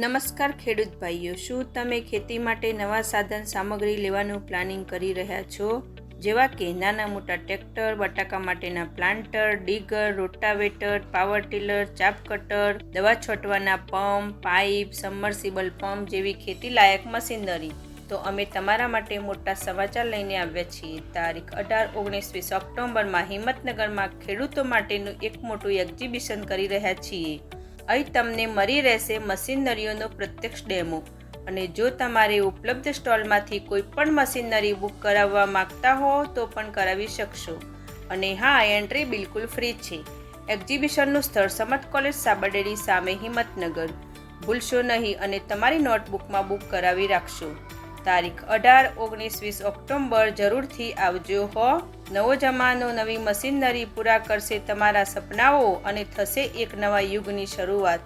નમસ્કાર ખેડૂત ભાઈઓ, શું તમે ખેતી માટે નવા સાધન સામગ્રી લેવાનું પ્લાનિંગ કરી રહ્યા છો? જેવા કે નાના મોટા ટ્રેક્ટર, બટાકા માટેના planter, digger, rotavator, power tiller, ચાપ કટર, દવા છોટવાના પંપ, પાઇપ, સબમર્સિબલ પંપ જેવી ખેતી લાયક મશીનરી. તો અમે તમારા માટે મોટા સમાચાર લઈને આવ્યા છીએ. તારીખ 18-19-20 ઓક્ટોબરમાં હિંમતનગરમાં ખેડૂતો માટેનું એક મોટું એક્ઝિબિશન કરી રહ્યા છીએ. અહીં તમને મળી રહેશે મશીનરીઓનો પ્રત્યક્ષ ડેમો, અને જો તમારે ઉપલબ્ધ સ્ટોલમાંથી કોઈ પણ મશીનરી બુક કરાવવા માંગતા હો તો પણ કરાવી શકશો. અને હા, એન્ટ્રી બિલકુલ ફ્રી છે. એક્ઝિબિશનનું સ્થળ સમત કોલેજ સાબરડેરી સામે હિંમતનગર. ભૂલશો નહીં અને તમારી નોટબુકમાં બુક કરાવી રાખશો. તારીખ 18-19-20 ઓક્ટોબર જરૂરથી આવજો હો. નવો જમાનો નવી મશીનરી પૂરા કરશે તમારા સપનાઓ અને થશે એક નવા યુગની શરૂઆત.